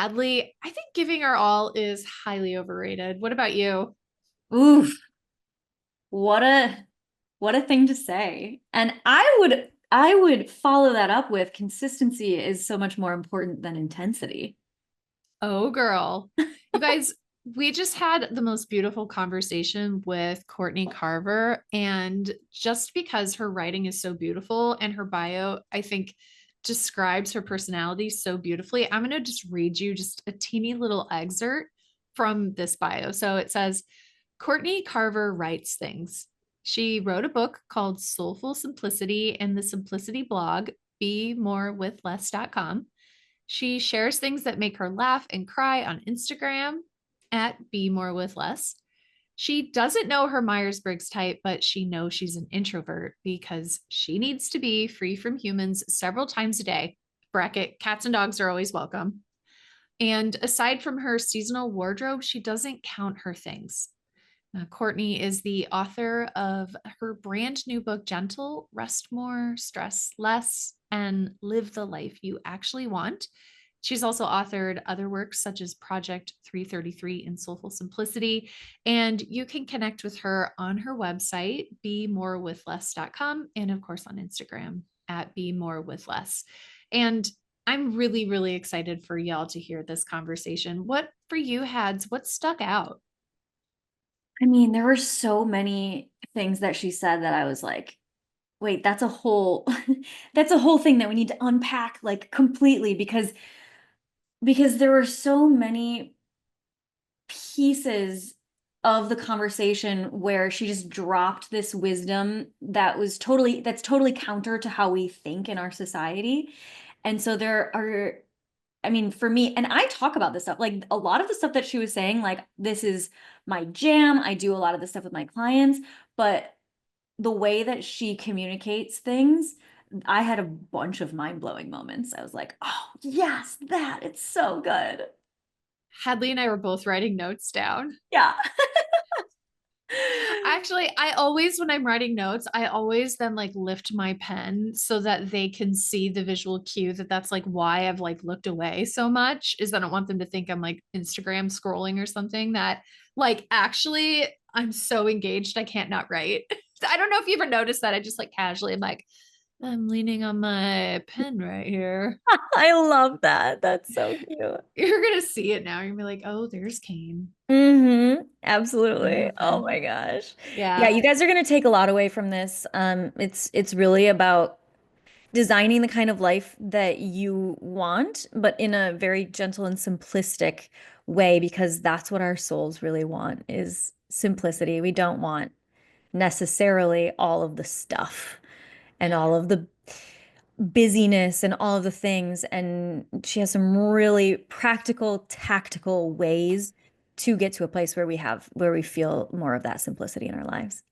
Hadlee, I think giving our all is highly overrated. What about you? Oof, what a what a thing to say. And I would follow that up with consistency is so much more important than intensity. Oh, girl. You guys, we just had the most beautiful conversation with Courtney Carver. And just because her writing is so beautiful and her bio, I think, describes her personality so beautifully, I'm going to just read you just a teeny little excerpt from this bio. So it says, Courtney Carver writes things. She wrote a book called Soulful Simplicity in the Simplicity blog, BeMoreWithLess.com. She shares things that make her laugh and cry on Instagram at Be More With Less. She doesn't know her Myers Briggs type, but she knows she's an introvert because she needs to be free from humans several times a day. Bracket, cats and dogs are always welcome. And aside from her seasonal wardrobe, she doesn't count her things. Courtney is the author of her brand new book, Gentle, Rest More, Stress Less, and Live the Life You Actually Want. She's also authored other works such as Project 333 and Soulful Simplicity. And you can connect with her on her website, BeMoreWithLess.com, and of course on Instagram at BeMoreWithLess. And I'm really, really excited for y'all to hear this conversation. What for you, Hads? What stuck out? I mean, there were so many things that she said that I was like, wait, that's a whole that's a whole thing that we need to unpack like completely because there were so many pieces of the conversation where she just dropped this wisdom that's totally counter to how we think in our society. And so there are, I mean, for me, and I talk about this stuff, like a lot of the stuff that she was saying, like this is my jam. I do a lot of this stuff with my clients, but the way that she communicates things, I had a bunch of mind-blowing moments. I was like, oh, yes, that it's so good. Hadley and I were both writing notes down. Yeah. Actually, I always, when I'm writing notes, I always then like lift my pen so that they can see the visual cue that that's like why I've like looked away so much is that I don't want them to think I'm like Instagram scrolling or something that like actually I'm so engaged I can't not write. I don't know if you ever noticed that. I just like casually I'm like, I'm leaning on my pen right here. I love that. That's so cute. You're gonna see it now. You're gonna be like, oh, there's Cain. Absolutely. Oh Mhm. my gosh. Yeah, Yeah. you guys are going to take a lot away from this. It's really about designing the kind of life that you want, but in a very gentle and simplistic way, because that's what our souls really want is simplicity. We don't want necessarily all of the stuff and all of the busyness and all of the things. And she has some really practical, tactical ways to get to a place where we feel more of that simplicity in our lives.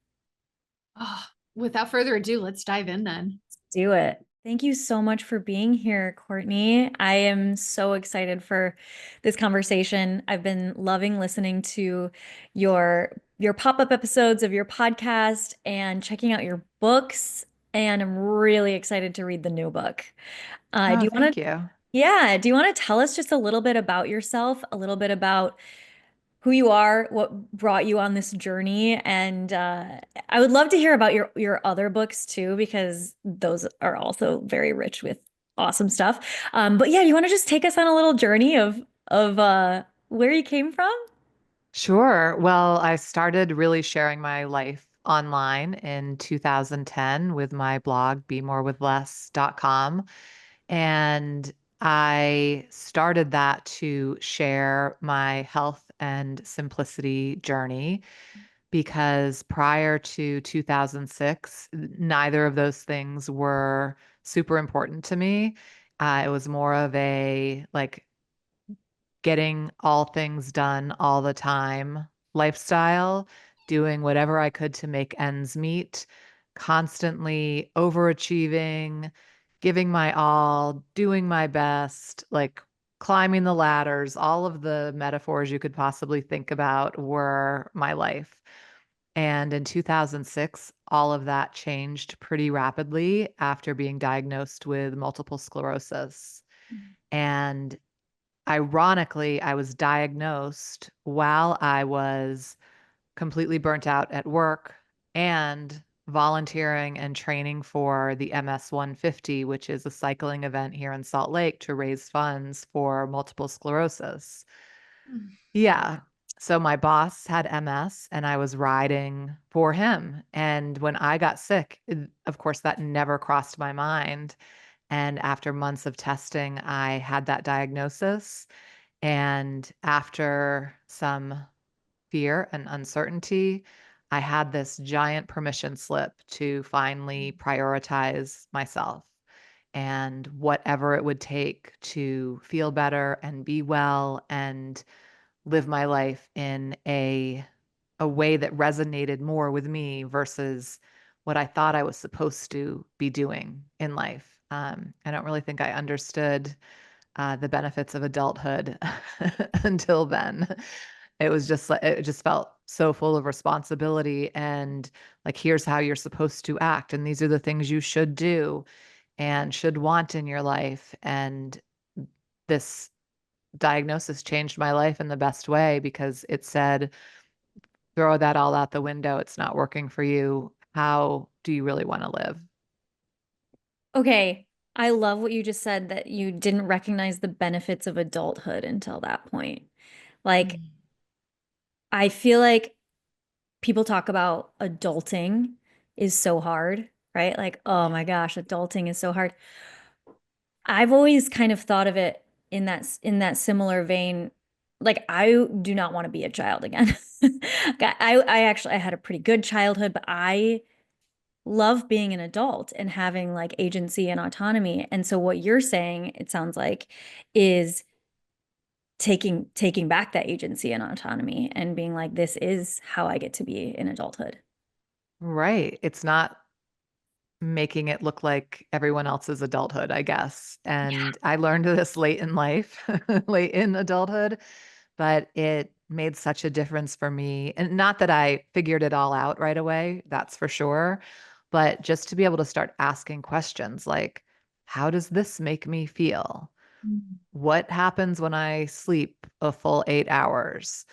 Oh, without further ado, let's dive in then. Do it. Thank you so much for being here, Courtney. I am so excited for this conversation. I've been loving listening to your pop-up episodes of your podcast and checking out your books, and I'm really excited to read the new book. Do Oh, you want thank to, you. yeah, do you want to tell us just a little bit about yourself, a little bit about who you are, what brought you on this journey, and I would love to hear about your other books too, because those are also very rich with awesome stuff. But yeah, you want to just take us on a little journey of where you came from? Sure. Well, I started really sharing my life online in 2010 with my blog, BeMoreWithLess.com. And I started that to share my health and simplicity journey because prior to 2006, neither of those things were super important to me. It was more of a like getting all things done all the time lifestyle, doing whatever I could to make ends meet, constantly overachieving, giving my all, doing my best, like climbing the ladders, all of the metaphors you could possibly think about were my life. And in 2006, all of that changed pretty rapidly after being diagnosed with multiple sclerosis. And ironically, I was diagnosed while I was completely burnt out at work and volunteering and training for the MS 150, which is a cycling event here in Salt Lake to raise funds for multiple sclerosis. Mm. Yeah. So my boss had MS and I was riding for him. And when I got sick, of course, that never crossed my mind. And after months of testing, I had that diagnosis. And after some fear and uncertainty, I had this giant permission slip to finally prioritize myself and whatever it would take to feel better and be well and live my life in a way that resonated more with me versus what I thought I was supposed to be doing in life. I don't really think I understood the benefits of adulthood until then. It was just like it just felt so full of responsibility and like here's how you're supposed to act and these are the things you should do and should want in your life. And this diagnosis changed my life in the best way because it said, throw that all out the window. It's not working for you. How do you really want to live? Okay, I love what you just said that you didn't recognize the benefits of adulthood until that point. Like, Mm. I feel like people talk about adulting is so hard, right? Like, oh my gosh, adulting is so hard. I've always kind of thought of it in that similar vein. Like, I do not want to be a child again. I actually I had a pretty good childhood, but I love being an adult and having like agency and autonomy. And so what you're saying, it sounds like, is taking back that agency and autonomy and being like, this is how I get to be in adulthood. Right. It's not making it look like everyone else's adulthood, I guess. Yeah. And I learned this late in life, late in adulthood, but it made such a difference for me. And not that I figured it all out right away, that's for sure, but just to be able to start asking questions like, how does this make me feel? Mm. What happens when I sleep a full 8 hours?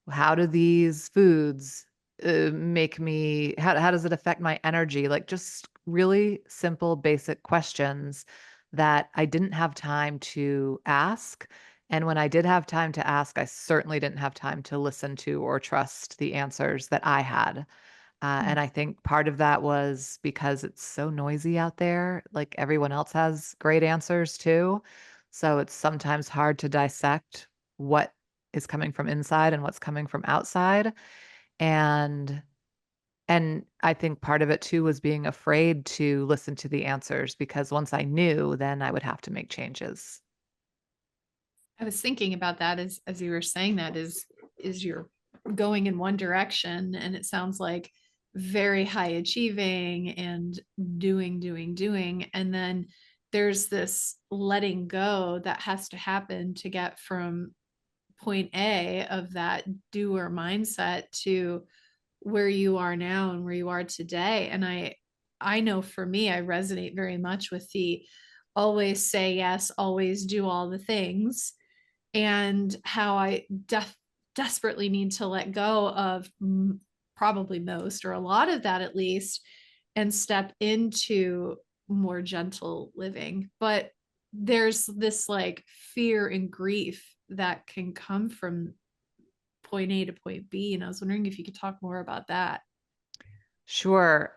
How do these foods make me, how does it affect my energy? Like just really simple, basic questions that I didn't have time to ask. And when I did have time to ask, I certainly didn't have time to listen to or trust the answers that I had. And I think part of that was because it's so noisy out there. Like everyone else has great answers too. So it's sometimes hard to dissect what is coming from inside and what's coming from outside. And and I think part of it too was being afraid to listen to the answers because once I knew, then I would have to make changes. I was thinking about that as you were saying that is you're going in one direction and it sounds like very high achieving and doing and then there's this letting go that has to happen to get from point A of that doer mindset to where you are now and where you are today. And I know for me, I resonate very much with the always say yes, always do all the things, and how I desperately need to let go of probably most or a lot of that at least and step into more gentle living. But there's this like fear and grief that can come from point A to point B. And I was wondering if you could talk more about that. Sure.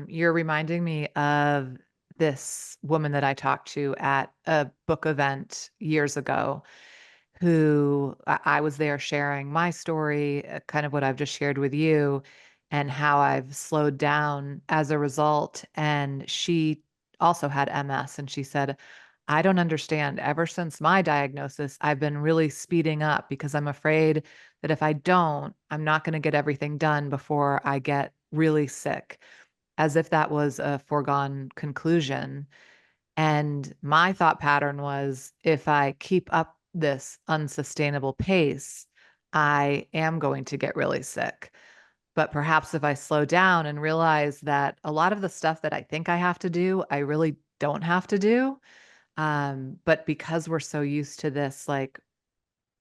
You're reminding me of this woman that I talked to at a book event years ago who I was there sharing my story, kind of what I've just shared with you, and how I've slowed down as a result. And she also had MS, and she said, I don't understand. Ever since my diagnosis, I've been really speeding up because I'm afraid that if I don't, I'm not going to get everything done before I get really sick, as if that was a foregone conclusion. And my thought pattern was if I keep up this unsustainable pace, I am going to get really sick. But perhaps if I slow down and realize that a lot of the stuff that I think I have to do, I really don't have to do. But because we're so used to this like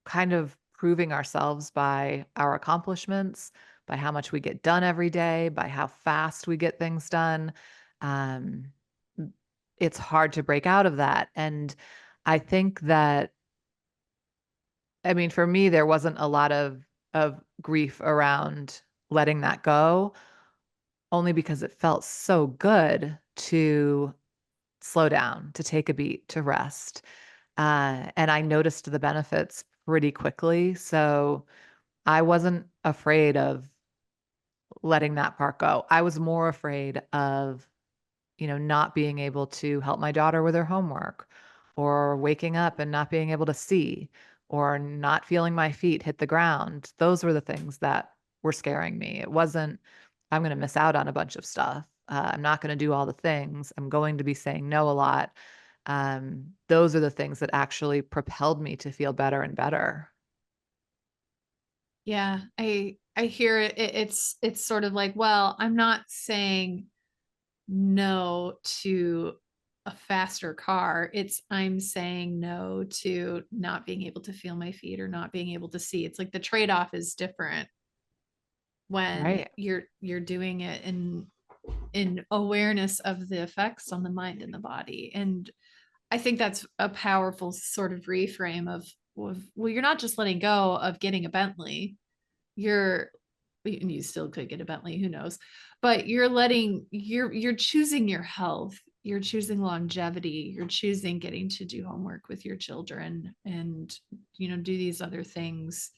kind of proving ourselves by our accomplishments, by how much we get done every day, by how fast we get things done. Um, it's hard to break out of that. And I think that, I mean, for me, there wasn't a lot of grief around letting that go, only because it felt so good to slow down, to take a beat, to rest. And I noticed the benefits pretty quickly. So I wasn't afraid of letting that part go. I was more afraid of, not being able to help my daughter with her homework, or waking up and not being able to see, or not feeling my feet hit the ground. Those were the things that were scaring me. It wasn't, I'm going to miss out on a bunch of stuff. I'm not going to do all the things. I'm going to be saying no a lot. Those are the things that actually propelled me to feel better and better. Yeah, I hear it. It's sort of like, well, I'm not saying no to a faster car. It's I'm saying no to not being able to feel my feet or not being able to see. It's like the trade-off is different when Right. you're doing it in awareness of the effects on the mind and the body. And I think that's a powerful sort of reframe of well, you're not just letting go of getting a Bentley. You're and you still could get a Bentley, who knows? But you're choosing your health, you're choosing longevity, you're choosing getting to do homework with your children and do these other things.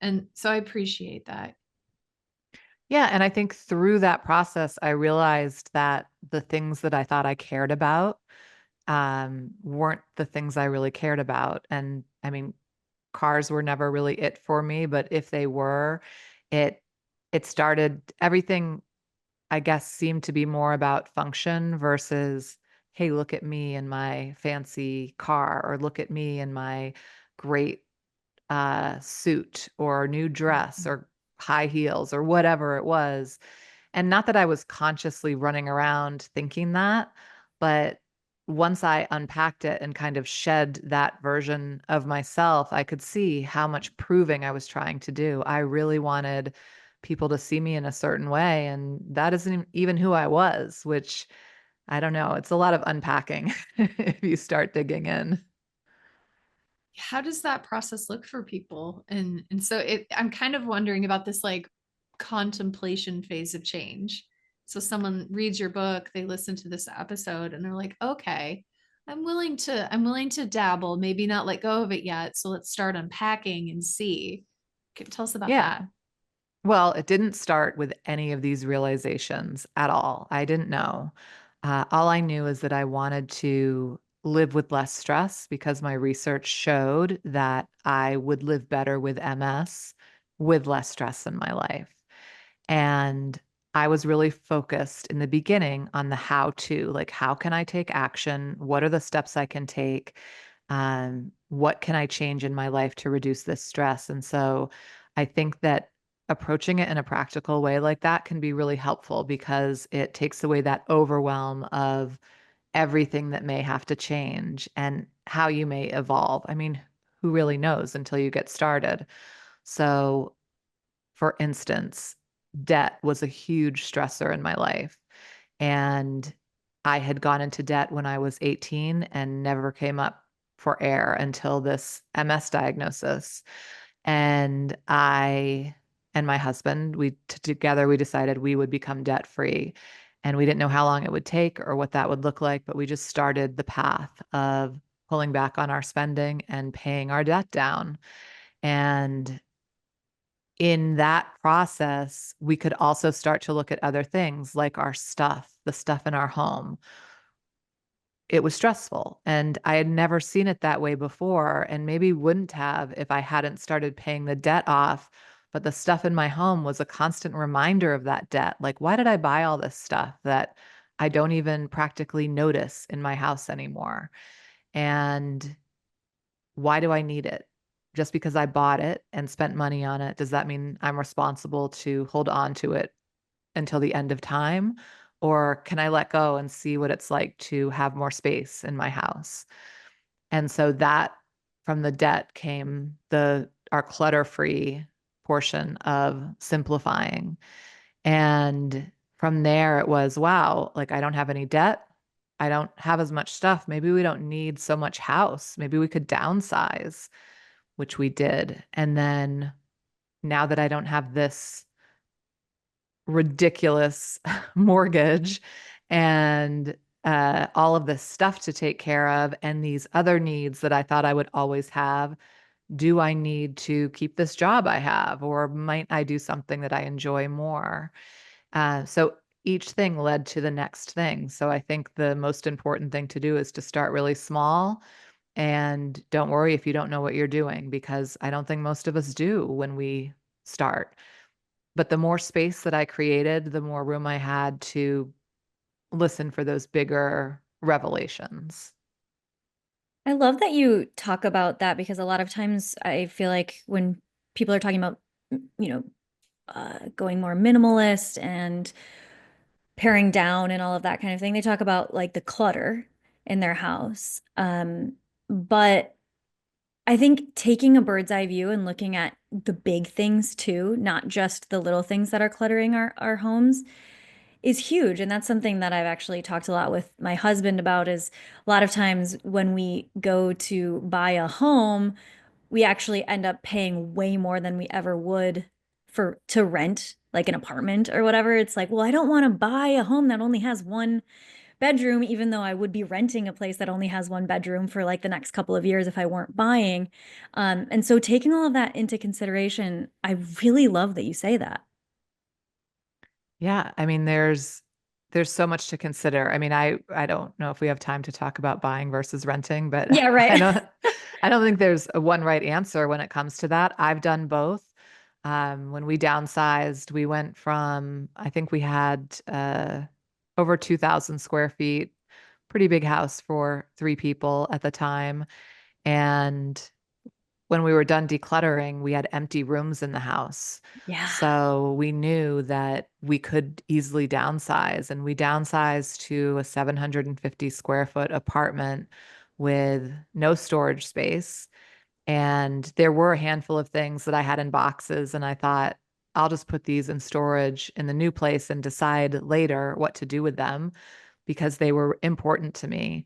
And so I appreciate that. Yeah, and I think through that process, I realized that the things that I thought I cared about weren't the things I really cared about. And I mean, cars were never really it for me, but if they were, it it started everything, I guess, seemed to be more about function versus, hey, look at me in my fancy car, or look at me in my great suit or new dress or high heels or whatever it was. And not that I was consciously running around thinking that, but once I unpacked it and kind of shed that version of myself, I could see how much proving I was trying to do. I really wanted people to see me in a certain way. And that isn't even who I was, which I don't know. It's a lot of unpacking if you start digging in. How does that process look for people? And so I'm kind of wondering about this like contemplation phase of change. So someone reads your book, they listen to this episode and they're like, okay, I'm willing to dabble, maybe not let go of it yet. So let's start unpacking and see. Tell us about Yeah. that. Well, it didn't start with any of these realizations at all. I didn't know. All I knew is that I wanted to live with less stress because my research showed that I would live better with MS with less stress in my life. And I was really focused in the beginning on the how to, like, how can I take action? What are the steps I can take? What can I change in my life to reduce this stress? And so I think that approaching it in a practical way like that can be really helpful because it takes away that overwhelm of everything that may have to change and how you may evolve. I mean, who really knows until you get started? So for instance, debt was a huge stressor in my life. And I had gone into debt when I was 18 and never came up for air until this MS diagnosis. And I and my husband, together we decided we would become debt free. And we didn't know how long it would take or what that would look like, but we just started the path of pulling back on our spending and paying our debt down. And in that process, we could also start to look at other things like our stuff, the stuff in our home. It was stressful, and I had never seen it that way before, and maybe wouldn't have if I hadn't started paying the debt off. But the stuff in my home was a constant reminder of that debt. Like, why did I buy all this stuff that I don't even practically notice in my house anymore? And why do I need it? Just because I bought it and spent money on it, does that mean I'm responsible to hold on to it until the end of time? Or can I let go and see what it's like to have more space in my house? And so that from the debt came the our clutter-free portion of simplifying. And from there, it was, wow, like I don't have any debt. I don't have as much stuff. Maybe we don't need so much house. Maybe we could downsize, which we did. And then now that I don't have this ridiculous mortgage and all of this stuff to take care of, and these other needs that I thought I would always have, do I need to keep this job I have, or might I do something that I enjoy more? So each thing led to the next thing. So I think the most important thing to do is to start really small and don't worry if you don't know what you're doing, because I don't think most of us do when we start. But the more space that I created, the more room I had to listen for those bigger revelations. I love that you talk about that because a lot of times I feel like when people are talking about, you know, going more minimalist and paring down and all of that kind of thing, they talk about like the clutter in their house. But I think taking a bird's eye view and looking at the big things too, not just the little things that are cluttering our homes, is huge. And that's something that I've actually talked a lot with my husband about is a lot of times when we go to buy a home, we actually end up paying way more than we ever would for to rent like an apartment or whatever. It's like, well, I don't want to buy a home that only has one bedroom, even though I would be renting a place that only has one bedroom for like the next couple of years if I weren't buying. And so taking all of that into consideration, I really love that you say that. Yeah, I mean, there's so much to consider. I mean, I don't know if we have time to talk about buying versus renting, but Yeah, I right. don't I don't think there's a one right answer when it comes to that. I've done both. When we downsized, we went from, I think we had over 2,000 square feet, pretty big house for three people at the time. And when we were done decluttering, we had empty rooms in the house. Yeah. So we knew that we could easily downsize, and we downsized to a 750 square foot apartment with no storage space. And there were a handful of things that I had in boxes, and I thought, I'll just put these in storage in the new place and decide later what to do with them because they were important to me.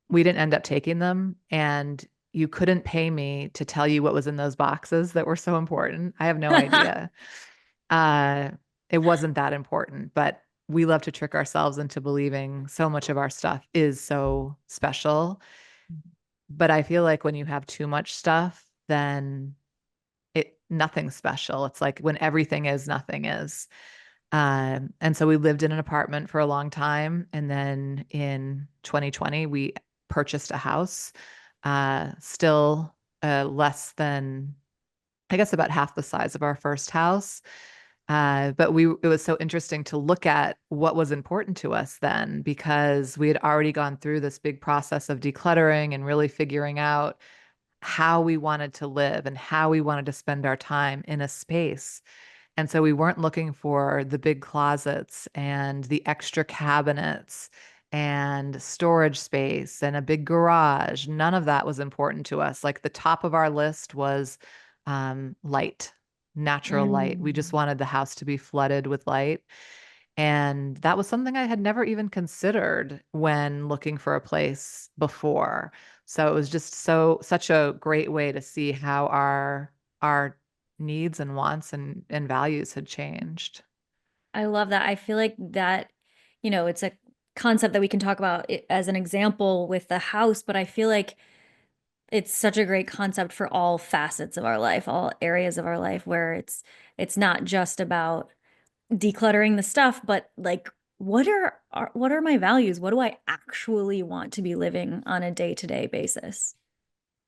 We didn't end up taking them, and you couldn't pay me to tell you what was in those boxes that were so important. I have no idea. Uh, it wasn't that important, but we love to trick ourselves into believing so much of our stuff is so special. But I feel like when you have too much stuff, then nothing's special. It's like when everything is, nothing is. And so we lived in an apartment for a long time. And then in 2020, we purchased a house, still less than, I guess, about half the size of our first house. But it was so interesting to look at what was important to us then, because we had already gone through this big process of decluttering and really figuring out how we wanted to live and how we wanted to spend our time in a space. And so we weren't looking for the big closets and the extra cabinets and storage space and a big garage. None of that was important to us. Like the top of our list was light, natural light. We just Mm. wanted the house to be flooded with light. And that was something I had never even considered when looking for a place before. So it was just such a great way to see how our needs and wants and values had changed. I love that. I feel like that, it's a concept that we can talk about as an example with the house, but I feel like it's such a great concept for all facets of our life, all areas of our life where it's not just about decluttering the stuff, but like what are my values? What do I actually want to be living on a day-to-day basis?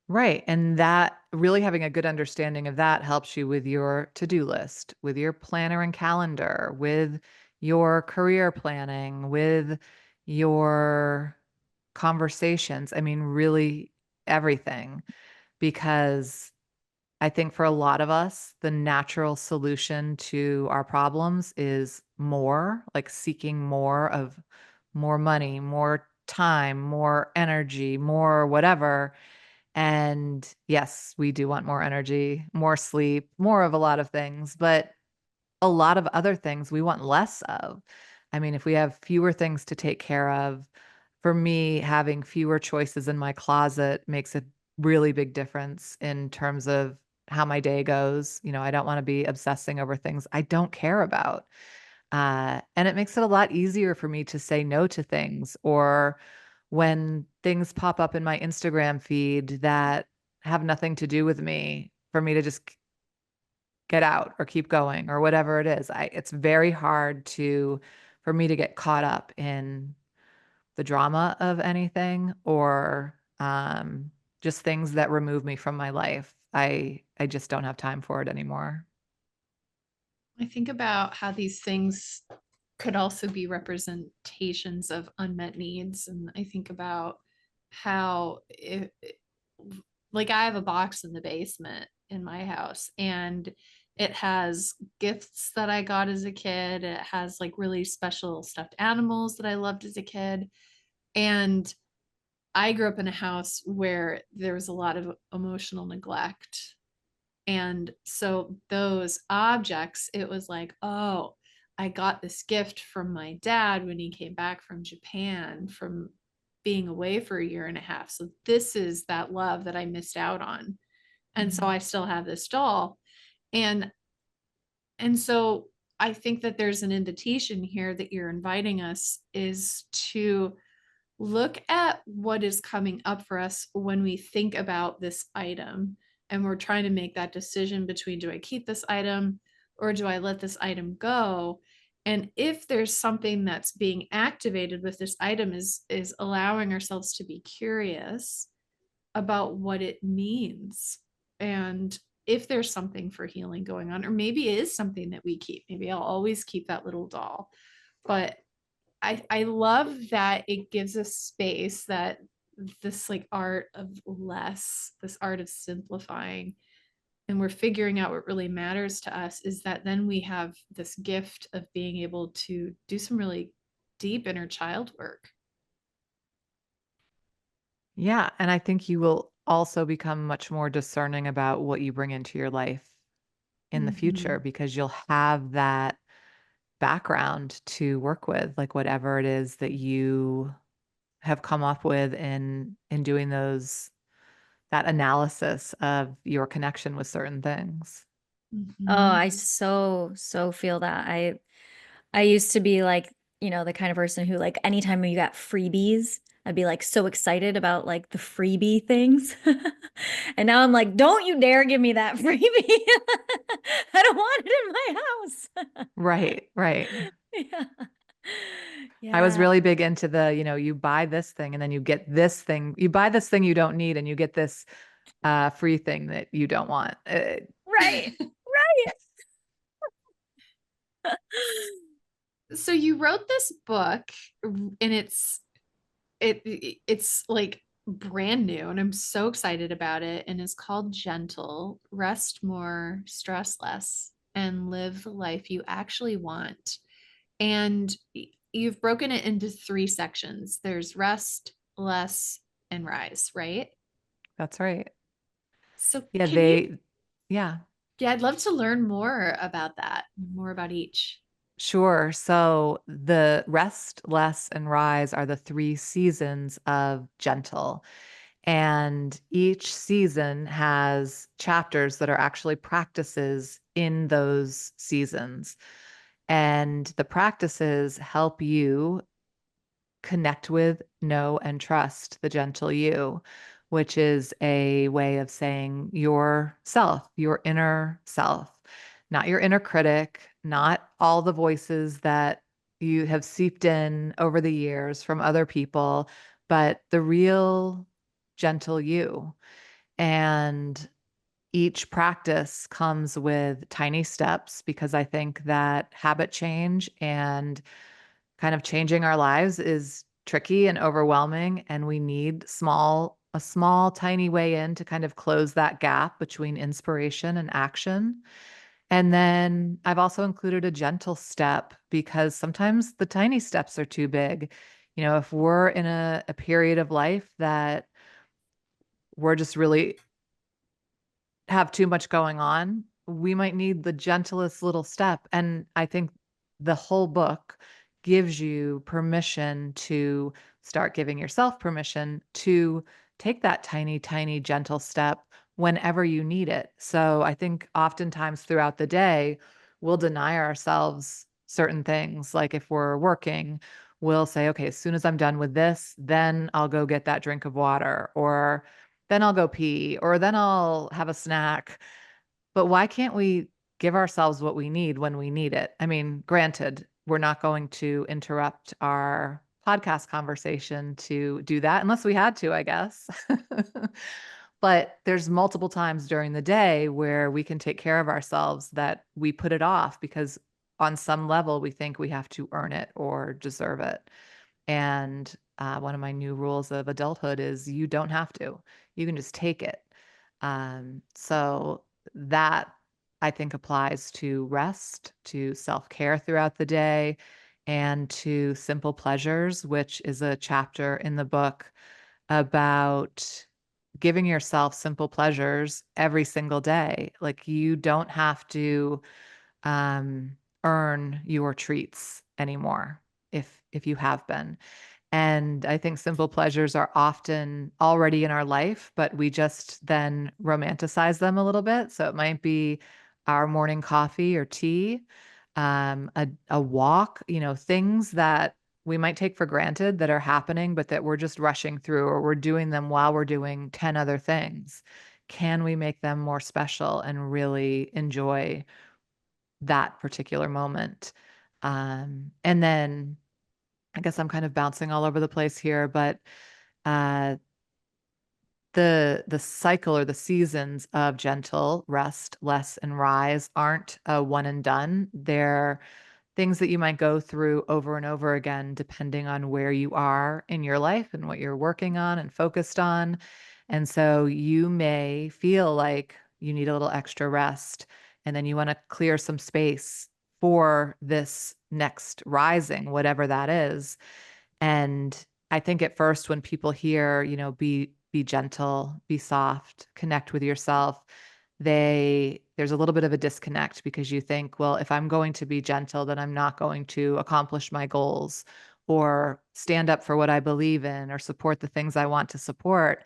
Right. And that really having a good understanding of that helps you with your to-do list, with your planner and calendar, with your career planning, with your conversations. I mean, really everything. Because I think for a lot of us, the natural solution to our problems is more, like seeking more of more money, more time, more energy, more whatever. And yes, we do want more energy, more sleep, more of a lot of things, but a lot of other things we want less of. I mean, if we have fewer things to take care of, for me, having fewer choices in my closet makes a really big difference in terms of how my day goes. I don't want to be obsessing over things I don't care about. And it makes it a lot easier for me to say no to things, or when things pop up in my Instagram feed that have nothing to do with me, for me to just get out or keep going or whatever it is. It's very hard for me to get caught up in the drama of anything, or just things that remove me from my life. I just don't have time for it anymore. I think about how these things could also be representations of unmet needs. And I think about how, like, I have a box in the basement in my house, and it has gifts that I got as a kid. It has like really special stuffed animals that I loved as a kid. And I grew up in a house where there was a lot of emotional neglect. And so those objects, it was like, oh, I got this gift from my dad when he came back from Japan from being away for a year and a half. So this is that love that I missed out on. And so Mhm. I still have this doll. And so I think that there's an invitation here that you're inviting us is to look at what is coming up for us when we think about this item, and we're trying to make that decision between, do I keep this item or do I let this item go? And if there's something that's being activated with this item, is allowing ourselves to be curious about what it means, and if there's something for healing going on, or maybe it is something that we keep. Maybe I'll always keep that little doll. But I love that it gives us space, that this like art of less, this art of simplifying, and we're figuring out what really matters to us, is that then we have this gift of being able to do some really deep inner child work. Yeah, and I think you will also become much more discerning about what you bring into your life in the future, Mhm. because you'll have that background to work with, like whatever it is that you have come up with in doing that analysis of your connection with certain things. Oh, Mhm. I so feel that. I used to be like, the kind of person who like anytime you got freebies, I'd be like so excited about like the freebie things. And now I'm like, don't you dare give me that freebie. I don't want it in my house. Right, right. Yeah. I was Yeah. really big into you buy this thing and then you get this thing. You buy this thing you don't need and you get this free thing that you don't want. Right. Right. So you wrote this book, and it's like brand new, and I'm so excited about it, and it's called Gentle: Rest More, Stress Less, and Live the Life You Actually Want. And you've broken it into three sections. There's rest, less, and rise, right? That's right. So Yeah, can you, yeah. yeah, I'd love to learn more about that, more about each. Sure. So the rest, less, and rise are the three seasons of gentle. And each season has chapters that are actually practices in those seasons. And the practices help you connect with, know, and trust the gentle you, which is a way of saying yourself, your inner self, not your inner critic, not all the voices that you have seeped in over the years from other people, but the real gentle you. And each practice comes with tiny steps, because I think that habit change and kind of changing our lives is tricky and overwhelming, and we need a small tiny way in to kind of close that gap between inspiration and action. And then I've also included a gentle step, because sometimes the tiny steps are too big. If we're in a period of life that we're just really have too much going on, we might need the gentlest little step. And I think the whole book gives you permission to start giving yourself permission to take that tiny, tiny, gentle step whenever you need it. So I think oftentimes throughout the day, we'll deny ourselves certain things. Like if we're working, we'll say, okay, as soon as I'm done with this, then I'll go get that drink of water, or then I'll go pee, or then I'll have a snack. But why can't we give ourselves what we need when we need it? I mean, granted, we're not going to interrupt our podcast conversation to do that unless we had to, I guess. But there's multiple times during the day where we can take care of ourselves that we put it off because on some level we think we have to earn it or deserve it. And one of my new rules of adulthood is you don't have to. You can just take it. So that I think applies to rest, to self-care throughout the day, and to simple pleasures, which is a chapter in the book about giving yourself simple pleasures every single day. Like you don't have to earn your treats anymore if you have been. And I think simple pleasures are often already in our life, but we just then romanticize them a little bit. So it might be our morning coffee or tea, a walk, things that we might take for granted that are happening, but that we're just rushing through or we're doing them while we're doing 10 other things. Can we make them more special and really enjoy that particular moment? And then I guess I'm kind of bouncing all over the place here, but uh, the cycle or the seasons of gentle rest, less, and rise aren't a one and done. They're things that you might go through over and over again, depending on where you are in your life and what you're working on and focused on. And so you may feel like you need a little extra rest, and then you want to clear some space for this next rising, whatever that is. And I think at first when people hear, be gentle, be soft, connect with yourself, there's a little bit of a disconnect because you think, well, if I'm going to be gentle, then I'm not going to accomplish my goals or stand up for what I believe in or support the things I want to support.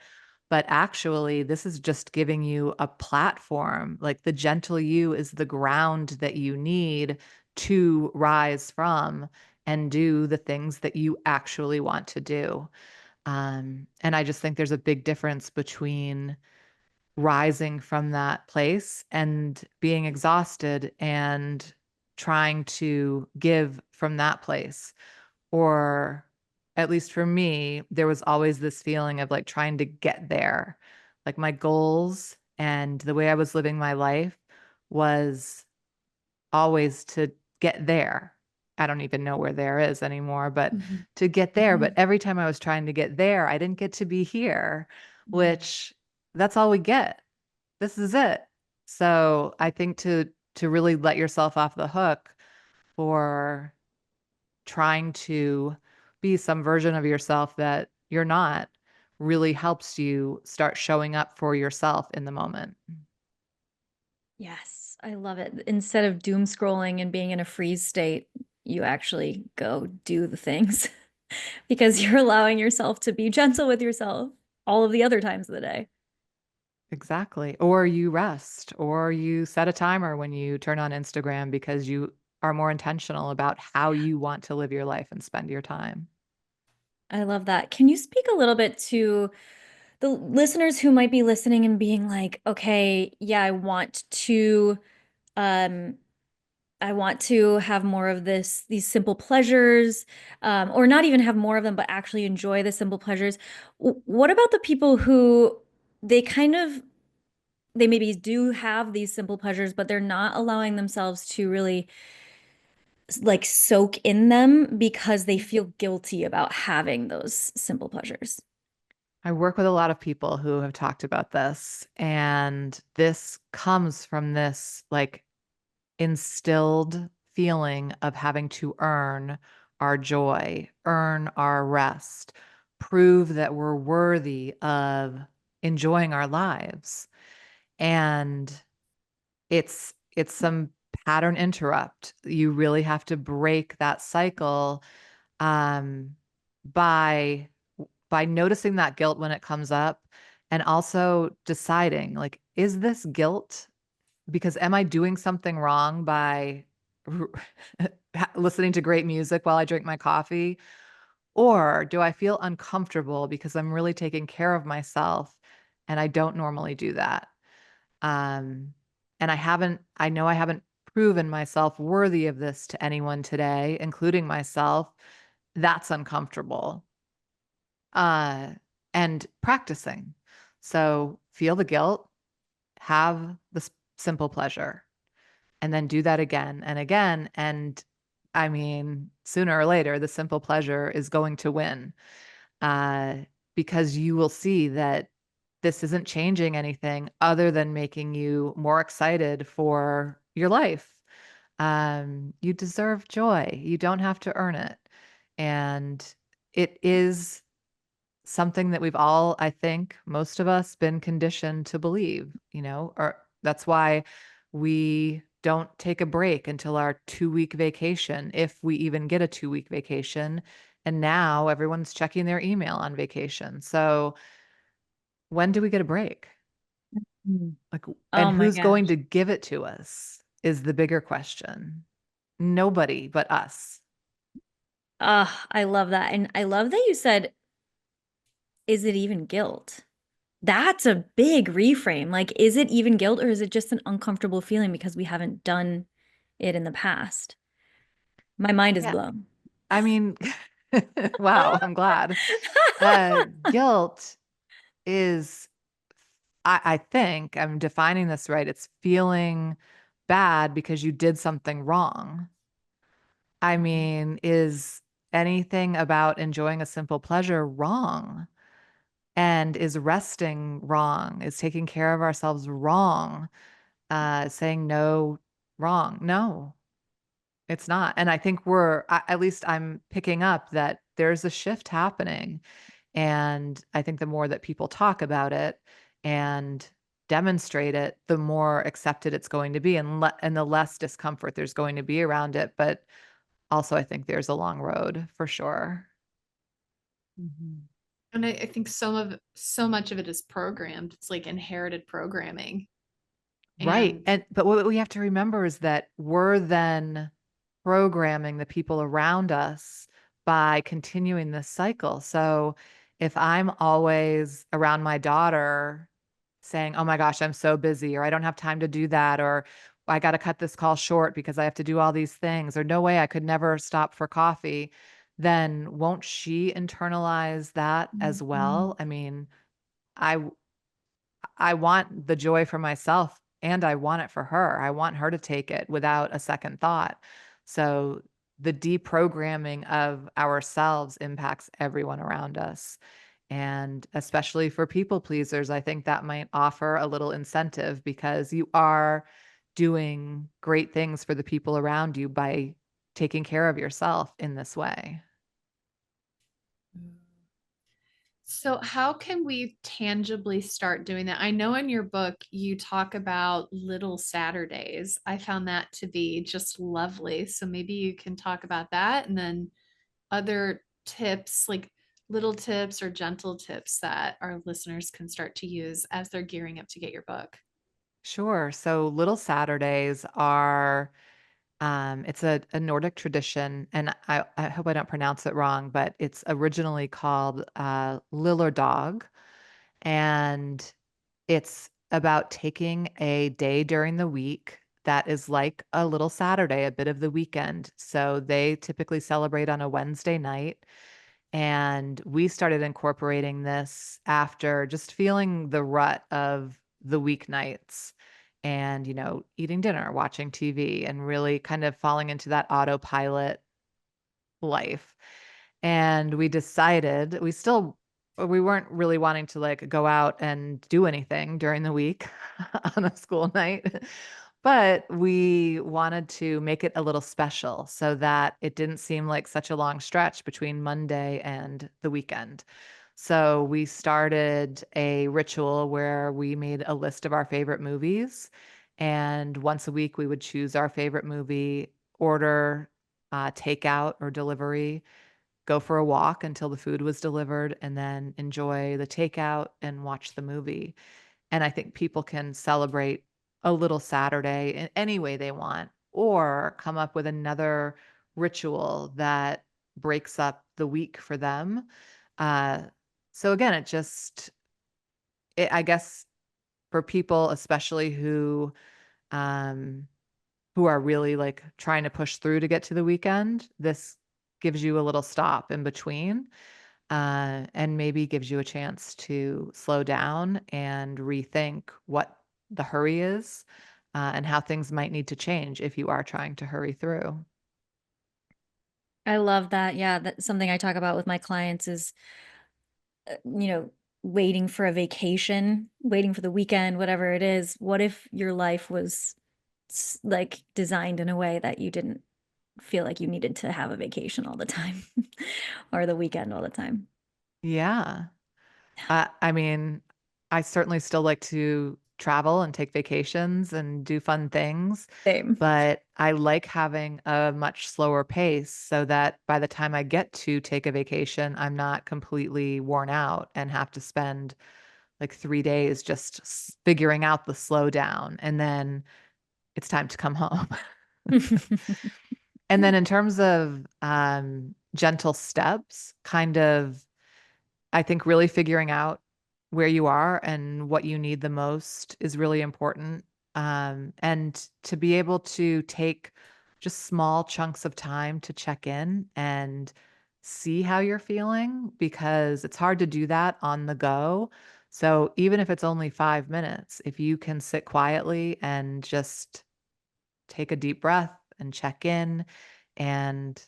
But actually, this is just giving you a platform. Like the gentle you is the ground that you need to rise from and do the things that you actually want to do. And I just think there's a big difference between rising from that place and being exhausted and trying to give from that place. Or at least for me, there was always this feeling of like trying to get there. Like my goals and the way I was living my life was always to get there. I don't even know where there is anymore, but Mhm. to get there. But Mhm. every time I was trying to get there, I didn't get to be here, Mhm. which that's all we get. This is it. So I think to really let yourself off the hook for trying to be some version of yourself that you're not really helps you start showing up for yourself in the moment. Yes, I love it. Instead of doom scrolling and being in a freeze state, you actually go do the things because you're allowing yourself to be gentle with yourself all of the other times of the day. Exactly. Or you rest, or you set a timer when you turn on Instagram because you are more intentional about how you want to live your life and spend your time. I love that. Can you speak a little bit to the listeners who might be listening and being like, okay, yeah, um, I want to have more of these simple pleasures, or not even have more of them, but actually enjoy the simple pleasures. What about the people who they kind of, they maybe do have these simple pleasures, but they're not allowing themselves to really like soak in them because they feel guilty about having those simple pleasures? I work with a lot of people who have talked about this, and this comes from this like instilled feeling of having to earn our joy, earn our rest, prove that we're worthy of enjoying our lives. And it's some pattern interrupt. You really have to break that cycle um, by noticing that guilt when it comes up, and also deciding, like, is this guilt because am I doing something wrong by listening to great music while I drink my coffee? Or do I feel uncomfortable because I'm really taking care of myself and I don't normally do that? Um, and I know I haven't proven myself worthy of this to anyone today, including myself. That's uncomfortable. Uh, and practicing. So feel the guilt, have the simple pleasure, and then do that again and again. And I mean, sooner or later, the simple pleasure is going to win, uh, because you will see that this isn't changing anything other than making you more excited for your life. You deserve joy. You don't have to earn it. And it is something that we've all, I think, most of us been conditioned to believe, or that's why we don't take a break until our 2-week vacation, if we even get a 2-week vacation. And now everyone's checking their email on vacation. So when do we get a break? Mm. Like, Oh and my who's going gosh. to give it to us is the bigger question. Nobody but us. I love that. And I love that you said, is it even guilt? That's a big reframe. Like, is it even guilt or is it just an uncomfortable feeling because we haven't done it in the past? My mind is Yeah. blown. I mean, wow, I'm glad. Guilt is, I think I'm defining this right. It's feeling bad because you did something wrong. I mean, is anything about enjoying a simple pleasure wrong? And is resting wrong? Is taking care of ourselves wrong? Saying no wrong? No, it's not. And I think at least I'm picking up that there's a shift happening. And I think the more that people talk about it and demonstrate it, the more accepted it's going to be, and the less discomfort there's going to be around it. But also, I think there's a long road for sure. Mhm. And I think so much of it is programmed. It's like inherited programming. Right. And But what we have to remember is that we're then programming the people around us by continuing this cycle. So if I'm always around my daughter saying, "Oh my gosh, I'm so busy," or "I don't have time to do that," or "I got to cut this call short because I have to do all these things," or "No way, I could never stop for coffee," then won't she internalize that as Mhm. well? I mean, I I want the joy for myself and I want it for her. I want her to take it without a second thought. So the deprogramming of ourselves impacts everyone around us. And especially for people pleasers, I think that might offer a little incentive because you are doing great things for the people around you by taking care of yourself in this way. So, how can we tangibly start doing that? I know in your book you talk about little Saturdays. I found that to be just lovely. So, maybe you can talk about that and then other tips, like little tips or gentle tips that our listeners can start to use as they're gearing up to get your book. Sure. So little Saturdays are it's a Nordic tradition, and I hope I don't pronounce it wrong, but it's originally called Lillardog, and it's about taking a day during the week that is like a little Saturday, a bit of the weekend. So they typically celebrate on a Wednesday night. And we started incorporating this after just feeling the rut of the weeknights and, eating dinner, watching TV, and really kind of falling into that autopilot life. And we decided we weren't really wanting to like go out and do anything during the week on a school night, but we wanted to make it a little special so that it didn't seem like such a long stretch between Monday and the weekend. So we started a ritual where we made a list of our favorite movies. And once a week, we would choose our favorite movie, order takeout or delivery, go for a walk until the food was delivered, and then enjoy the takeout and watch the movie. And I think people can celebrate a little Saturday in any way they want, or come up with another ritual that breaks up the week for them. Uh, so again, I guess for people, especially um, who are really like trying to push through to get to the weekend, this gives you a little stop in between, and maybe gives you a chance to slow down and rethink what the hurry is, and how things might need to change if you are trying to hurry through. I love that. Yeah, that's something I talk about with my clients is, waiting for a vacation, waiting for the weekend, whatever it is. What if your life was like designed in a way that you didn't feel like you needed to have a vacation all the time or the weekend all the time? Yeah. I mean, I certainly still like to travel and take vacations and do fun things, Same. but I like having a much slower pace so that by the time I get to take a vacation, I'm not completely worn out and have to spend like 3 days just figuring out the slowdown. And then it's time to come home. And then in terms of gentle steps, kind of I think really figuring out where you are and what you need the most is really important. And to be able to take just small chunks of time to check in and see how you're feeling, because it's hard to do that on the go. So even if it's only 5 minutes, if you can sit quietly and just take a deep breath and check in and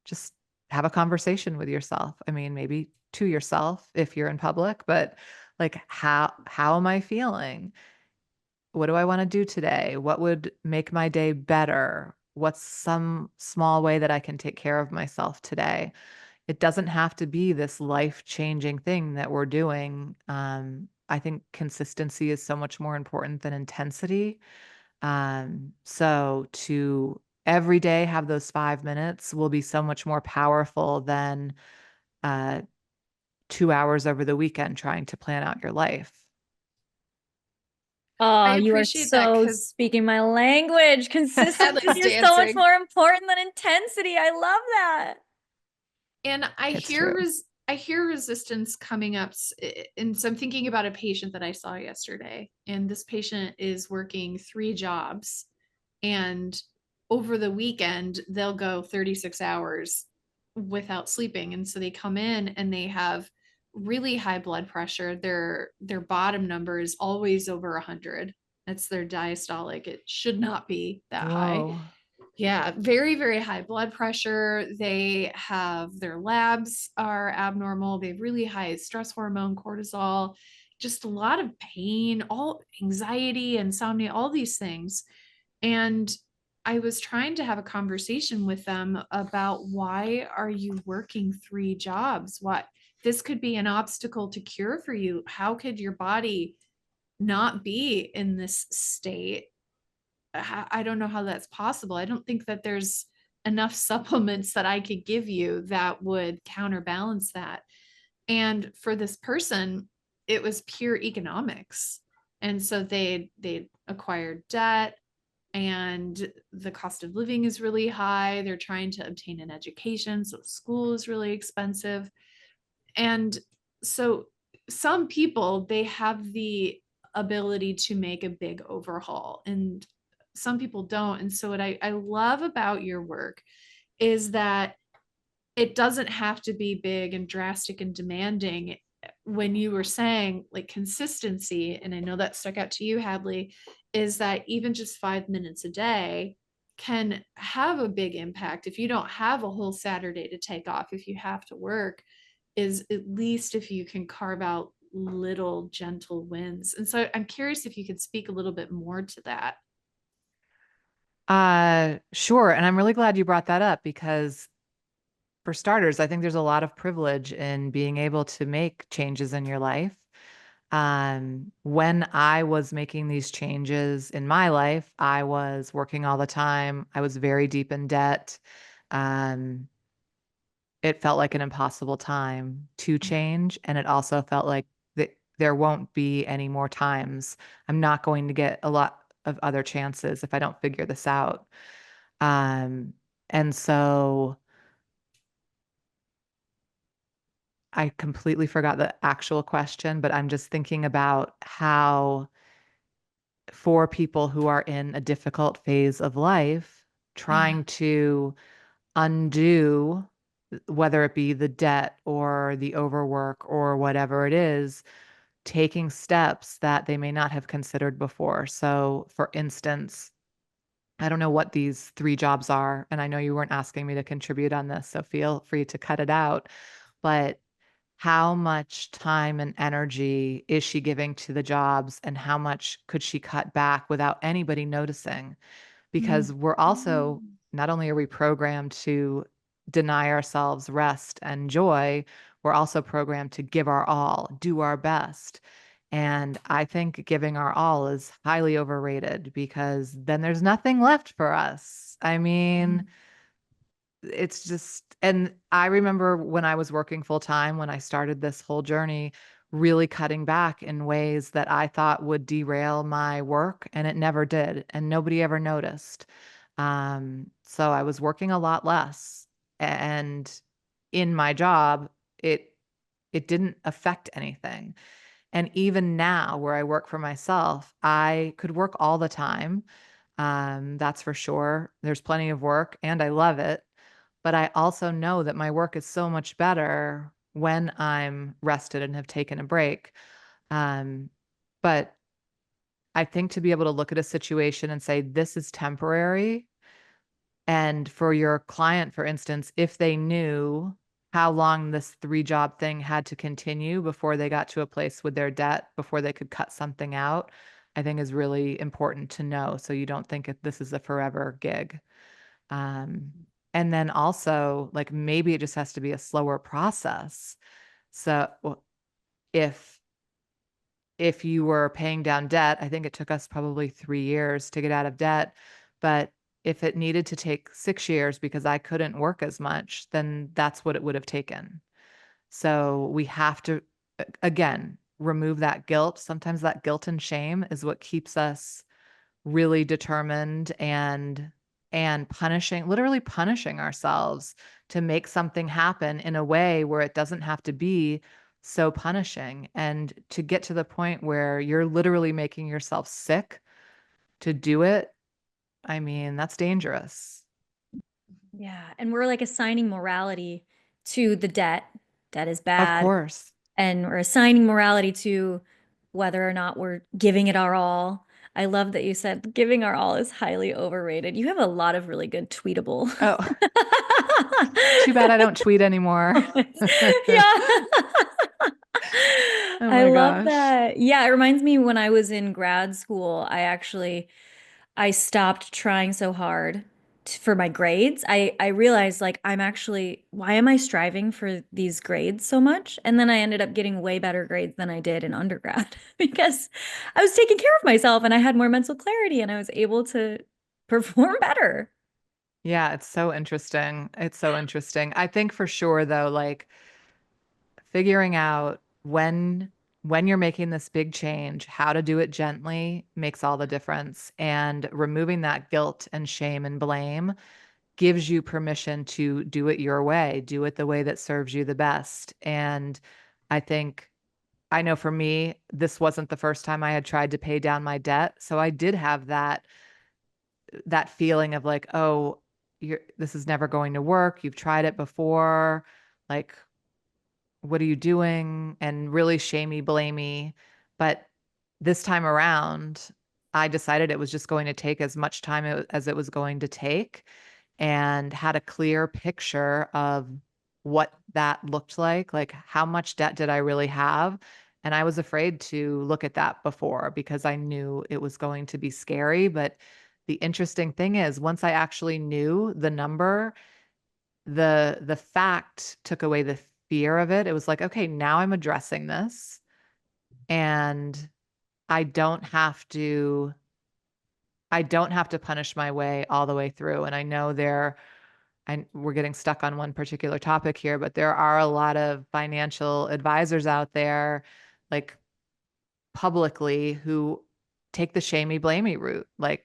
just have a conversation with yourself. I mean, maybe to yourself if you're in public, but like how am I feeling? What do I want to do today? What would make my day better? What's some small way that I can take care of myself today? It doesn't have to be this life-changing thing that we're doing. I think consistency is so much more important than intensity. So to every day have those 5 minutes will be so much more powerful than uh, 2 hours over the weekend trying to plan out your life. Oh, I you are appreciate that so because speaking my language. Consistency Hadley's is so much dancing. more important than intensity. I love that. And It's true. I hear resistance coming up. And so I'm thinking about a patient that I saw yesterday. And this patient is working 3 jobs. And over the weekend, they'll go 36 hours without sleeping. And so they come in and they have really high blood pressure. Their bottom number is always over 100. That's their diastolic. It should not be that high. Whoa. Yeah, very, very high blood pressure. They have their labs are abnormal. They have really high stress hormone, cortisol, just a lot of pain, all anxiety, insomnia, all these things. And I was trying to have a conversation with them about why are you working 3 jobs? What this could be an obstacle to cure for you. How could your body not be in this state? I don't know how that's possible. I don't think that there's enough supplements that I could give you that would counterbalance that. And for this person, it was pure economics. And so they acquired debt, and the cost of living is really high. They're trying to obtain an education, so school is really expensive. And so some people, they have the ability to make a big overhaul, and some people don't. And so what I love about your work is that it doesn't have to be big and drastic and demanding. When you were saying like consistency, and I know that stuck out to you, Hadley, is that even just 5 minutes a day can have a big impact. If you don't have a whole Saturday to take off, if you have to work, is at least if you can carve out little gentle wins. And so I'm curious if you could speak a little bit more to that. Sure. And I'm really glad you brought that up because for starters, I think there's a lot of privilege in being able to make changes in your life. When I was making these changes in my life, I was working all the time. I was very deep in debt. Um, it felt like an impossible time to change. And it also felt like there won't be any more times. I'm not going to get a lot of other chances if I don't figure this out. Um, and so I completely forgot the actual question, but I'm just thinking about how for people who are in a difficult phase of life, Yeah. trying to undo whether it be the debt or the overwork or whatever it is, taking steps that they may not have considered before. So, for instance, I don't know what these three jobs are, and I know you weren't asking me to contribute on this, so feel free to cut it out. But how much time and energy is she giving to the jobs, and how much could she cut back without anybody noticing? Mm. Because we're also, not only are we programmed to deny ourselves rest and joy, we're also programmed to give our all, do our best. And I think giving our all is highly overrated because then there's nothing left for us. I mean, it's just, and I remember when I was working full time, when I started this whole journey, really cutting back in ways that I thought would derail my work, and it never did, and nobody ever noticed. So I was working a lot less, and in my job, it it didn't affect anything. And even now, where I work for myself, I could work all the time. That's for sure. There's plenty of work, and I love it. But I also know that my work is so much better when I'm rested and have taken a break. Um, but I think to be able to look at a situation and say, this is temporary. And for your client, for instance, if they knew how long this three job thing had to continue before they got to a place with their debt, before they could cut something out, I think is really important to know. So you don't think this is a forever gig. Um, and then also, like, maybe it just has to be a slower process. So if if you were paying down debt, I think it took us probably 3 years to get out of debt. But if it needed to take 6 years because I couldn't work as much, then that's what it would have taken. So we have to, again, remove that guilt. Sometimes that guilt and shame is what keeps us really determined and punishing, literally punishing ourselves to make something happen in a way where it doesn't have to be so punishing, and to get to the point where you're literally making yourself sick to do it. I mean, that's dangerous. Yeah. And we're like assigning morality to the debt. Debt is Of bad. course. And we're assigning morality to whether or not we're giving it our all. I love that you said giving our all is highly overrated. You have a lot of really good tweetable. Oh, too bad I don't tweet anymore. Yeah. Oh I my love gosh. that. Yeah, it reminds me when I was in grad school, I stopped trying so hard for my grades. I realized like why am I striving for these grades so much? And then I ended up getting way better grades than I did in undergrad because I was taking care of myself and I had more mental clarity and I was able to perform better. Yeah, it's so interesting. It's so interesting. I think for sure though, like figuring out when you're making this big change, how to do it gently makes all the difference. And removing that guilt and shame and blame gives you permission to do it your way, do it the way that serves you the best. And I think I know for me, this wasn't the first time I had tried to pay down my debt. So I did have that feeling of like, oh, this is never going to work. You've tried it before. Like, what are you doing? And really shamey, blamey. But this time around, I decided it was just going to take as much time as it was going to take, and had a clear picture of what that looked like how much debt did I really have. And I was afraid to look at that before because I knew it was going to be scary. But the interesting thing is, once I actually knew the number, the fact took away the fear of it. It was like, okay, now I'm addressing this, and I don't have to I don't have to punish my way all the way through. And I know and we're getting stuck on one particular topic here, but there are a lot of financial advisors out there, like publicly, who take the shamey blamey route. Like,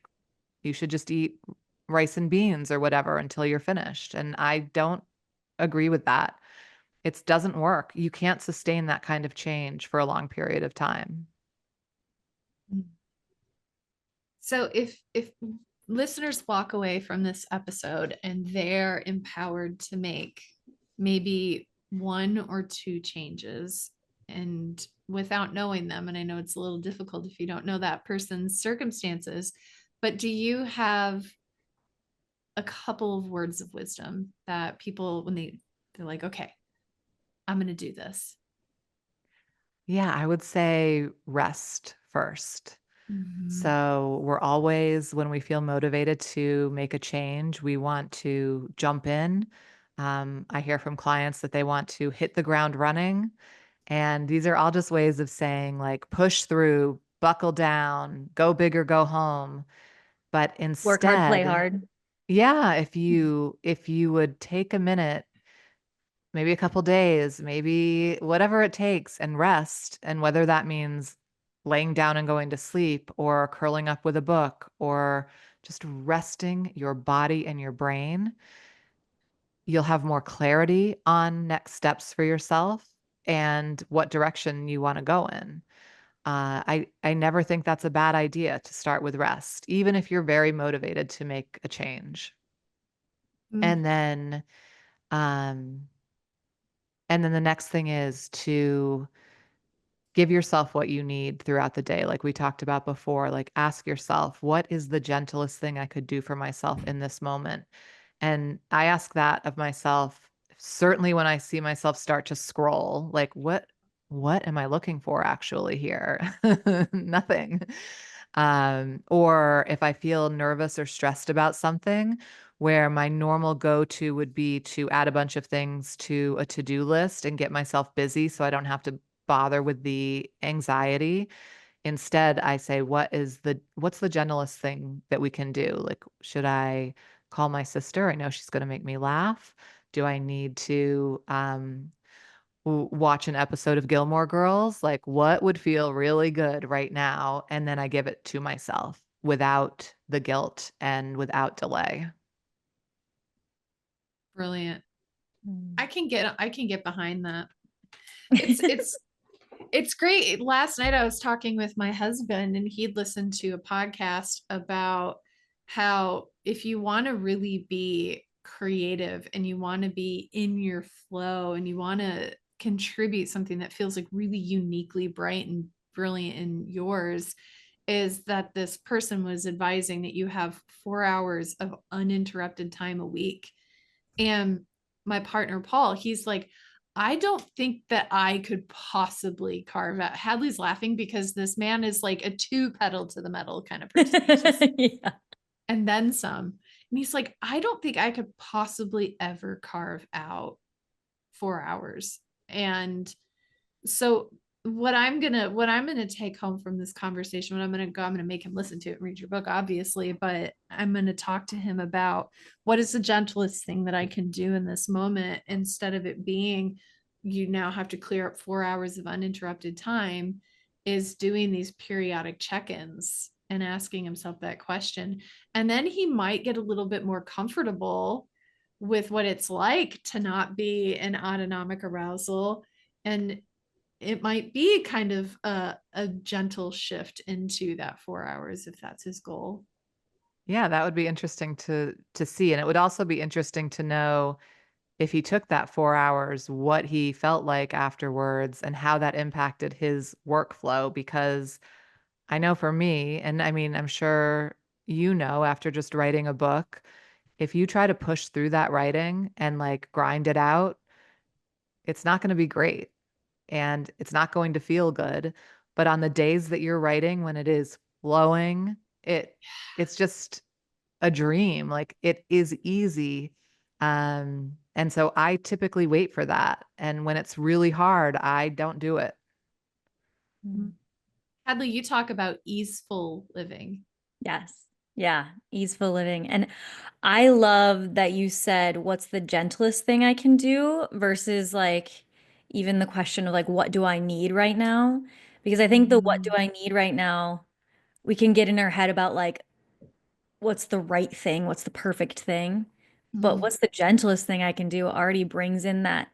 you should just eat rice and beans or whatever until you're finished. And I don't agree with that. It doesn't work. You can't sustain that kind of change for a long period of time. So if listeners walk away from this episode and they're empowered to make maybe one or two changes, and without knowing them, and I know it's a little difficult if you don't know that person's circumstances, but do you have a couple of words of wisdom that people, when they're like, okay, I'm going to do this? Yeah, I would say rest first. Mhm. So we're always, when we feel motivated to make a change, we want to jump in. I hear from clients that they want to hit the ground running. And these are all just ways of saying, like, push through, buckle down, go big or go home. But Work hard, play instead, hard. yeah, if you would take a minute, maybe a couple days, maybe whatever it takes, and rest. And whether that means laying down and going to sleep, or curling up with a book, or just resting your body and your brain, you'll have more clarity on next steps for yourself and what direction you want to go in. I never think that's a bad idea to start with rest, even if you're very motivated to make a change. Mm. And then, um, and then the next thing is to give yourself what you need throughout the day. Like we talked about before, like ask yourself, what is the gentlest thing I could do for myself in this moment? And I ask that of myself, certainly when I see myself start to scroll, like what am I looking for actually here? Nothing. Or if I feel nervous or stressed about something, where my normal go-to would be to add a bunch of things to a to-do list and get myself busy so I don't have to bother with the anxiety. Instead, I say, what's the gentlest thing that we can do? Like, should I call my sister? I know she's going to make me laugh. Do I need to watch an episode of Gilmore Girls? Like, what would feel really good right now? And then I give it to myself without the guilt and without delay. Brilliant. Mm. I can get behind that. It's great. Last night I was talking with my husband and he'd listened to a podcast about how if you want to really be creative and you want to be in your flow and you want to contribute something that feels like really uniquely bright and brilliant in yours, is that this person was advising that you have 4 hours of uninterrupted time a week. And my partner, Paul, he's like, I don't think that I could possibly carve out. Hadley's laughing because this man is like a two pedal to the metal kind of person. Yeah. And then some. And he's like, I don't think I could possibly ever carve out 4 hours. And so what I'm gonna take home from this conversation, I'm gonna make him listen to it and read your book, obviously, but I'm gonna talk to him about what is the gentlest thing that I can do in this moment, instead of it being you now have to clear up 4 hours of uninterrupted time, is doing these periodic check-ins and asking himself that question. And then he might get a little bit more comfortable with what it's like to not be an autonomic arousal, and it might be kind of a gentle shift into that 4 hours if that's his goal. Yeah, that would be interesting to see. And it would also be interesting to know, if he took that 4 hours, what he felt like afterwards and how that impacted his workflow. Because I know for me, and I mean, I'm sure after just writing a book, if you try to push through that writing and like grind it out, it's not going to be great and it's not going to feel good. But on the days that you're writing, when it is flowing, it's just a dream. Like, it is easy. And so I typically wait for that. And when it's really hard, I don't do it. Mm. Hadlee, you talk about easeful living. Yes. Yeah. Easeful living. And I love that you said, what's the gentlest thing I can do versus like even the question of like, what do I need right now? Because I think the what do I need right now, we can get in our head about like, what's the right thing? What's the perfect thing? But what's the gentlest thing I can do already brings in that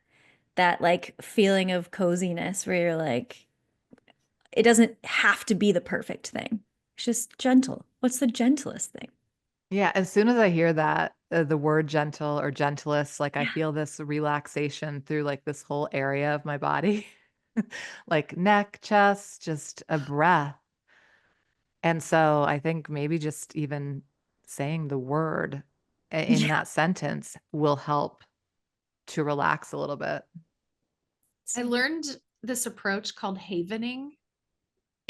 like feeling of coziness where you're like, it doesn't have to be the perfect thing. It's just gentle. What's the gentlest thing? Yeah, as soon as I hear that, the word gentle or gentlest, like I Yeah. feel this relaxation through like this whole area of my body, like neck, chest, just a breath. And so I think maybe just even saying the word in Yeah. that sentence will help to relax a little bit. I learned this approach called havening,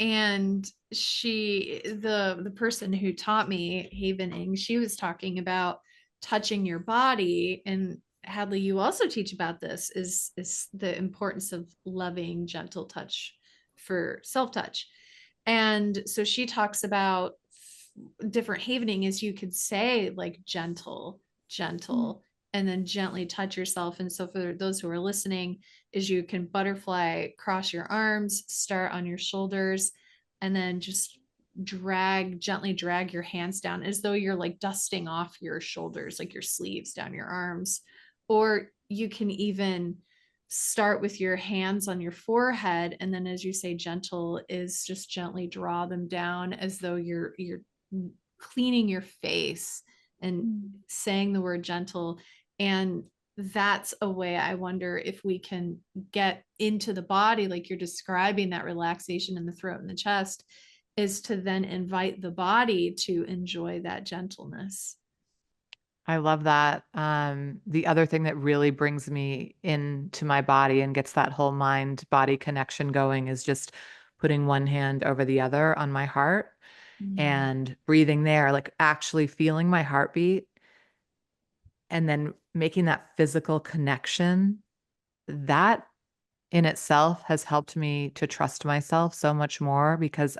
and the person who taught me havening, she was talking about touching your body. And Hadlee, you also teach about this, is the importance of loving gentle touch for self-touch. And so she talks about different havening is you could say like gentle, gentle, and then gently touch yourself. And so for those who are listening, is you can butterfly, cross your arms, start on your shoulders, and then just gently drag your hands down as though you're like dusting off your shoulders, like your sleeves down your arms. Or you can even start with your hands on your forehead, and then as you say gentle is just gently draw them down as though you're cleaning your face and saying the word gentle. And that's a way I wonder if we can get into the body, like you're describing that relaxation in the throat and the chest, is to then invite the body to enjoy that gentleness. I love that. The other thing that really brings me into my body and gets that whole mind body connection going is just putting one hand over the other on my heart and breathing there, like actually feeling my heartbeat and then making that physical connection. That in itself has helped me to trust myself so much more because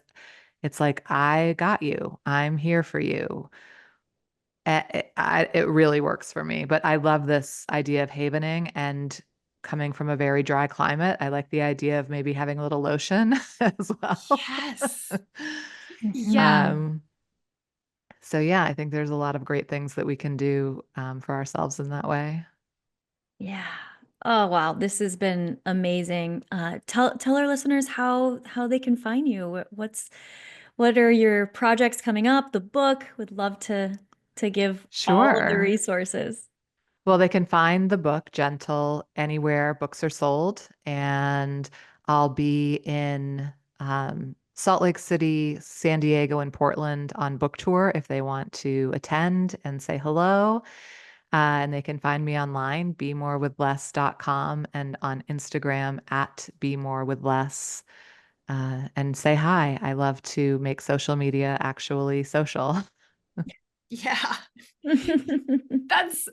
it's like, I got you. I'm here for you. It really works for me. But I love this idea of havening and coming from a very dry climate. I like the idea of maybe having a little lotion as well. Yes. Yeah. Mhm. Um, so yeah, I think there's a lot of great things that we can do for ourselves in that way. Yeah. Oh wow, this has been amazing. Tell our listeners how they can find you. What are your projects coming up? The book. Would love to give all of the Sure. resources. Well, they can find the book Gentle anywhere books are sold. And I'll be in Salt Lake City, San Diego, and Portland on book tour if they want to attend and say hello. And they can find me online, bemorewithless.com, and on Instagram at bemorewithless. And say hi. I love to make social media actually social. Yeah. That's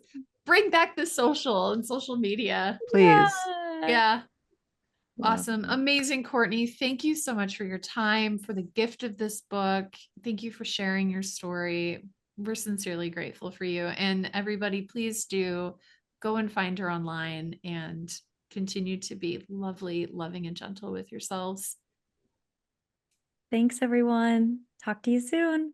bring back the social and social media. Please. Yeah. Yeah. Love Awesome. that. Amazing, Courtney. Thank you so much for your time, for the gift of this book. Thank you for sharing your story. We're sincerely grateful for you. And everybody, please do go and find her online and continue to be lovely, loving, and gentle with yourselves. Thanks, everyone. Talk to you soon.